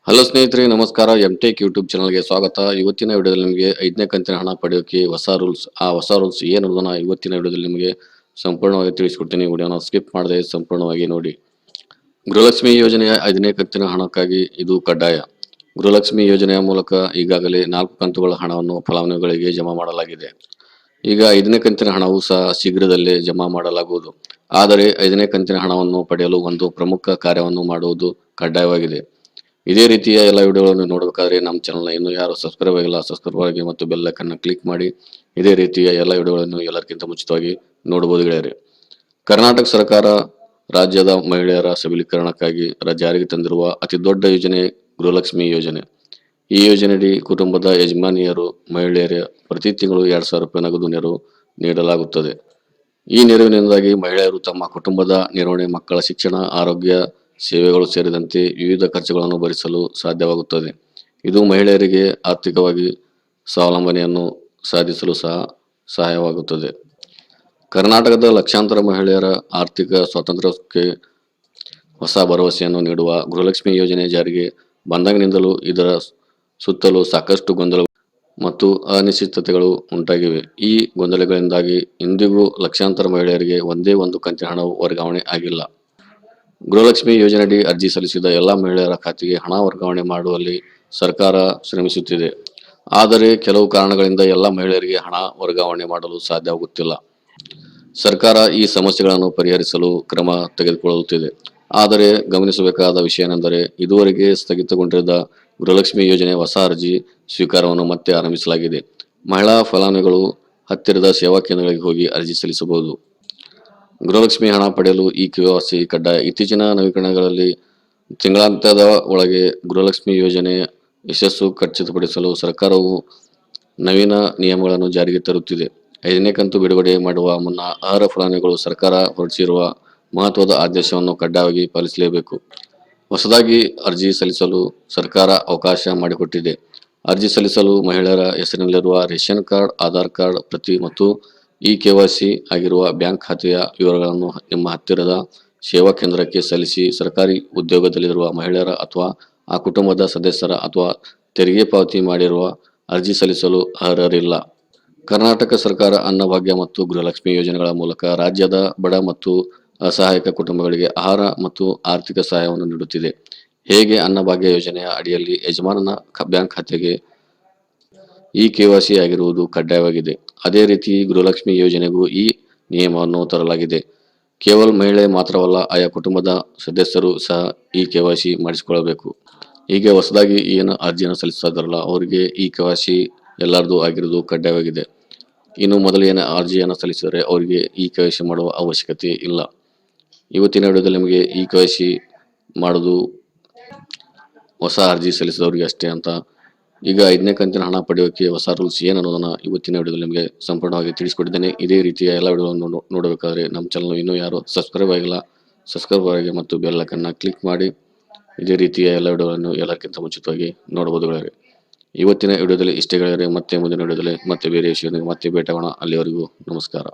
Hello ಸ್ನೇಹಿತರೆ, ನಮಸ್ಕಾರ. MTech YouTube ಚಾನಲ್ಗೆ ಸ್ವಾಗತ. ಇವತ್ತಿನ ವಿಡಿಯೋದಲ್ಲಿ ನಿಮಗೆ 5ನೇ ಕಂತಿನ ಹಣ ಪಡೆಯೋಕೆ ಹೊಸ ರೂಲ್ಸ್ ಏನನ್ನೋದನ್ನ ಇವತ್ತಿನ ವಿಡಿಯೋದಲ್ಲಿ ನಿಮಗೆ ಸಂಪೂರ್ಣವಾಗಿ ತಿಳಿಸ್ಕೊಡ್ತೀನಿ. ವಿಡಿಯೋನ ಸ್ಕಿಪ್ ಮಾಡದೆ ಸಂಪೂರ್ಣವಾಗಿ ನೋಡಿ. ಗೃಹಲಕ್ಷ್ಮಿ ಯೋಜನೆಯ 5ನೇ ಕಂತಿನ ಹಣಕ್ಕಾಗಿ ಇದು ಕಡ್ಡಾಯ. ಗೃಹಲಕ್ಷ್ಮಿ ಯೋಜನೆಯ ಮೂಲಕ ಈಗಾಗಲೇ 4 ಕಂತುಗಳ ಹಣವನ್ನು ಫಲಾನುಭವಿಗಳಿಗೆ ಜಮಾ ಮಾಡಲಾಗಿದೆ. ಈಗ 5ನೇ ಕಂತಿನ ಹಣವೂ ಸಹ ಶೀಘ್ರದಲ್ಲೇ ಜಮಾ ಮಾಡಲಾಗುವುದು. ಆದರೆ 5ನೇ ಕಂತಿನ ಹಣವನ್ನು ಪಡೆಯಲು ಒಂದು ಪ್ರಮುಖ ಕಾರ್ಯವನ್ನು ಮಾಡುವುದು ಕಡ್ಡಾಯವಾಗಿದೆ. ಇದೇ ರೀತಿಯ ಎಲ್ಲ ವಿಡಿಯೋಗಳನ್ನು ನೋಡಬೇಕಾದ್ರೆ ನಮ್ಮ ಚಾನಲ್ನ ಇನ್ನೂ ಯಾರು ಸಬ್ಸ್ಕ್ರೈಬ್ ಆಗಿಲ್ಲ, ಸಬ್ಸ್ಕ್ರೈಬ್ ಆಗಿ ಮತ್ತು ಬೆಲ್ ಐಕನ್ ಕ್ಲಿಕ್ ಮಾಡಿ ಇದೇ ರೀತಿಯ ಎಲ್ಲ ವಿಡಿಯೋಗಳನ್ನು ಎಲ್ಲರಿಗಿಂತ ಮುಂಚಿತವಾಗಿ ನೋಡಬಹುದು ಗೆಳೆಯರೆ. ಕರ್ನಾಟಕ ಸರ್ಕಾರ ರಾಜ್ಯದ ಮಹಿಳೆಯರ ಸಬಲೀಕರಣಕ್ಕಾಗಿ ಜಾರಿಗೆ ತಂದಿರುವ ಅತಿ ದೊಡ್ಡ ಯೋಜನೆ ಗೃಹಲಕ್ಷ್ಮಿ ಯೋಜನೆ. ಈ ಯೋಜನೆಯಡಿ ಕುಟುಂಬದ ಯಜಮಾನಿಯರು ಮಹಿಳೆಯರ ಪ್ರತಿ ತಿಂಗಳು 2,000 ರೂಪಾಯಿ ನಗದು ನೆರವು ನೀಡಲಾಗುತ್ತದೆ. ಈ ನೆರವಿನಿಂದಾಗಿ ಮಹಿಳೆಯರು ತಮ್ಮ ಕುಟುಂಬದ ನಿರ್ವಹಣೆ, ಮಕ್ಕಳ ಶಿಕ್ಷಣ, ಆರೋಗ್ಯ ಸೇವೆಗಳು ಸೇರಿದಂತೆ ವಿವಿಧ ಖರ್ಚುಗಳನ್ನು ಭರಿಸಲು ಸಾಧ್ಯವಾಗುತ್ತದೆ. ಇದು ಮಹಿಳೆಯರಿಗೆ ಆರ್ಥಿಕವಾಗಿ ಸ್ವಾವಲಂಬನೆಯನ್ನು ಸಾಧಿಸಲು ಸಹ ಸಹಾಯವಾಗುತ್ತದೆ. ಕರ್ನಾಟಕದ ಲಕ್ಷಾಂತರ ಮಹಿಳೆಯರ ಆರ್ಥಿಕ ಸ್ವಾತಂತ್ರ್ಯಕ್ಕೆ ಹೊಸ ಭರವಸೆಯನ್ನು ನೀಡುವ ಗೃಹಲಕ್ಷ್ಮಿ ಯೋಜನೆ ಜಾರಿಗೆ ಬಂದಾಗಿನಿಂದಲೂ ಇದರ ಸುತ್ತಲೂ ಸಾಕಷ್ಟು ಗೊಂದಲಗಳು ಮತ್ತು ಅನಿಶ್ಚಿತತೆಗಳು ಉಂಟಾಗಿವೆ. ಈ ಗೊಂದಲಗಳಿಂದಾಗಿ ಇಂದಿಗೂ ಲಕ್ಷಾಂತರ ಮಹಿಳೆಯರಿಗೆ ಒಂದೇ ಒಂದು ಕಂತಿನ ಹಣವು ವರ್ಗಾವಣೆ ಆಗಿಲ್ಲ. ಗೃಹಲಕ್ಷ್ಮಿ ಯೋಜನೆಯಡಿ ಅರ್ಜಿ ಸಲ್ಲಿಸಿದ ಎಲ್ಲ ಮಹಿಳೆಯರ ಖಾತೆಗೆ ಹಣ ವರ್ಗಾವಣೆ ಮಾಡುವಲ್ಲಿ ಸರ್ಕಾರ ಶ್ರಮಿಸುತ್ತಿದೆ. ಆದರೆ ಕೆಲವು ಕಾರಣಗಳಿಂದ ಎಲ್ಲ ಮಹಿಳೆಯರಿಗೆ ಹಣ ವರ್ಗಾವಣೆ ಮಾಡಲು ಸಾಧ್ಯವಾಗುತ್ತಿಲ್ಲ. ಸರ್ಕಾರ ಈ ಸಮಸ್ಯೆಗಳನ್ನು ಪರಿಹರಿಸಲು ಕ್ರಮ ತೆಗೆದುಕೊಳ್ಳುತ್ತಿದೆ. ಆದರೆ ಗಮನಿಸಬೇಕಾದ ವಿಷಯವೆಂದರೆ, ಇದುವರೆಗೆ ಸ್ಥಗಿತಗೊಂಡಿದ್ದ ಗೃಹಲಕ್ಷ್ಮಿ ಯೋಜನೆ ಹೊಸ ಅರ್ಜಿ ಸ್ವೀಕಾರವನ್ನು ಮತ್ತೆ ಆರಂಭಿಸಲಾಗಿದೆ. ಮಹಿಳಾ ಫಲಾನುಭವಿಗಳು ಹತ್ತಿರದ ಸೇವಾ ಕೇಂದ್ರಗಳಿಗೆ ಹೋಗಿ ಅರ್ಜಿ ಸಲ್ಲಿಸಬಹುದು. ಗೃಹಲಕ್ಷ್ಮಿ ಹಣ ಪಡೆಯಲು ಈ KYC ಕಡ್ಡಾಯ. ಇತ್ತೀಚಿನ ನವೀಕರಣಗಳಲ್ಲಿ ತಿಂಗಳಾಂತ್ಯದ ಒಳಗೆ ಗೃಹಲಕ್ಷ್ಮಿ ಯೋಜನೆ ಯಶಸ್ಸು ಖಚಿತಪಡಿಸಲು ಸರ್ಕಾರವು ನವೀನ ನಿಯಮಗಳನ್ನು ಜಾರಿಗೆ ತರುತ್ತಿದೆ. 5ನೇ ಕಂತು ಬಿಡುಗಡೆ ಮಾಡುವ ಮುನ್ನ ಅರ್ಹ ಫಲಾನುಭವಿಗಳು ಸರ್ಕಾರ ಹೊರಡಿಸಿರುವ ಮಹತ್ವದ ಆದೇಶವನ್ನು ಕಡ್ಡಾಯವಾಗಿ ಪಾಲಿಸಲೇಬೇಕು. ಹೊಸದಾಗಿ ಅರ್ಜಿ ಸಲ್ಲಿಸಲು ಸರ್ಕಾರ ಅವಕಾಶ ಮಾಡಿಕೊಟ್ಟಿದೆ. ಅರ್ಜಿ ಸಲ್ಲಿಸಲು ಮಹಿಳೆಯರ ಹೆಸರಿನಲ್ಲಿರುವ ರೇಷನ್ ಕಾರ್ಡ್, ಆಧಾರ್ ಕಾರ್ಡ್ ಪ್ರತಿ ಮತ್ತು KYC ಆಗಿರುವ ಬ್ಯಾಂಕ್ ಖಾತೆಯ ವಿವರಗಳನ್ನು ನಿಮ್ಮ ಹತ್ತಿರದ ಸೇವಾ ಕೇಂದ್ರಕ್ಕೆ ಸಲ್ಲಿಸಿ. ಸರ್ಕಾರಿ ಉದ್ಯೋಗದಲ್ಲಿರುವ ಮಹಿಳೆಯರ ಅಥವಾ ಆ ಕುಟುಂಬದ ಸದಸ್ಯರ ಅಥವಾ ತೆರಿಗೆ ಪಾವತಿ ಮಾಡಿರುವ ಅರ್ಜಿ ಸಲ್ಲಿಸಲು ಅರ್ಹರಿಲ್ಲ. ಕರ್ನಾಟಕ ಸರ್ಕಾರ ಅನ್ನಭಾಗ್ಯ ಮತ್ತು ಗೃಹಲಕ್ಷ್ಮಿ ಯೋಜನೆಗಳ ಮೂಲಕ ರಾಜ್ಯದ ಬಡ ಮತ್ತು ಅಸಹಾಯಕ ಕುಟುಂಬಗಳಿಗೆ ಆಹಾರ ಮತ್ತು ಆರ್ಥಿಕ ಸಹಾಯವನ್ನು ನೀಡುತ್ತಿದೆ. ಹೇಗೆ ಅನ್ನಭಾಗ್ಯ ಯೋಜನೆಯ ಅಡಿಯಲ್ಲಿ ಯಜಮಾನನ ಬ್ಯಾಂಕ್ ಖಾತೆಗೆ KYC ಆಗಿರುವುದು ಕಡ್ಡಾಯವಾಗಿದೆ, ಅದೇ ರೀತಿ ಗೃಹಲಕ್ಷ್ಮಿ ಯೋಜನೆಗೂ ಈ ನಿಯಮವನ್ನು ತರಲಾಗಿದೆ. ಕೇವಲ ಮಹಿಳೆ ಮಾತ್ರವಲ್ಲ, ಆಯಾ ಕುಟುಂಬದ ಸದಸ್ಯರು ಸಹ KYC ಮಾಡಿಸಿಕೊಳ್ಳಬೇಕು. ಹೀಗೆ ಹೊಸದಾಗಿ ಏನು ಅರ್ಜಿಯನ್ನು ಸಲ್ಲಿಸಿದಾರಲ್ಲ ಅವರಿಗೆ KYC ಎಲ್ಲರದು ಆಗಿರುವುದು ಕಡ್ಡಾಯವಾಗಿದೆ. ಇನ್ನು ಮೊದಲು ಏನು ಅರ್ಜಿಯನ್ನು ಸಲ್ಲಿಸಿದರೆ ಅವರಿಗೆ KYC ಮಾಡುವ ಅವಶ್ಯಕತೆ ಇಲ್ಲ. ಇವತ್ತಿನ ವಿಡಿಯೋದಲ್ಲಿ ನಿಮಗೆ KYC ಮಾಡೋದು ಹೊಸ ಅರ್ಜಿ ಸಲ್ಲಿಸಿದವರಿಗೆ ಅಷ್ಟೇ ಅಂತ. ಈಗ 5ನೇ ಕಂತಿನ ಹಣ ಪಡೆಯೋಕೆ ಹೊಸ ರೂಲ್ಸ್ ಏನು ಅನ್ನೋದನ್ನ ಇವತ್ತಿನ ವಿಡಿಯೋದಲ್ಲಿ ನಿಮಗೆ ಸಂಪೂರ್ಣವಾಗಿ ತಿಳಿಸ್ಕೊಟ್ಟಿದ್ದೇನೆ. ಇದೇ ರೀತಿಯ ಎಲ್ಲ ವಿಡಿಯೋಗಳನ್ನು ನೋಡಬೇಕಾದ್ರೆ ನಮ್ಮ ಚಾನಲ್ ಇನ್ನೂ ಯಾರು ಸಬ್ಸ್ಕ್ರೈಬ್ ಆಗಿಲ್ಲ, ಸಬ್ಸ್ಕ್ರೈಬ್ ಆಗಿ ಮತ್ತು ಬೆಲ್ ಐಕನ್ನ ಕ್ಲಿಕ್ ಮಾಡಿ ಇದೇ ರೀತಿಯ ಎಲ್ಲ ವಿಡಿಯೋಗಳನ್ನು ಎಲ್ಲಕ್ಕಿಂತ ಮುಂಚಿತವಾಗಿ ನೋಡಬಹುದು ಗೆಳೆಯರೆ. ಇವತ್ತಿನ ವಿಡಿಯೋದಲ್ಲಿ ಇಷ್ಟೇ ಗೆಳೆಯರೆ. ಮತ್ತೆ ಮುಂದಿನ ವಿಡಿಯೋದಲ್ಲಿ ಮತ್ತೆ ಬೇರೆ ವಿಷಯದಲ್ಲಿ ಮತ್ತೆ ಭೇಟಿಯಾಗೋಣ. ಅಲ್ಲಿವರೆಗೂ ನಮಸ್ಕಾರ.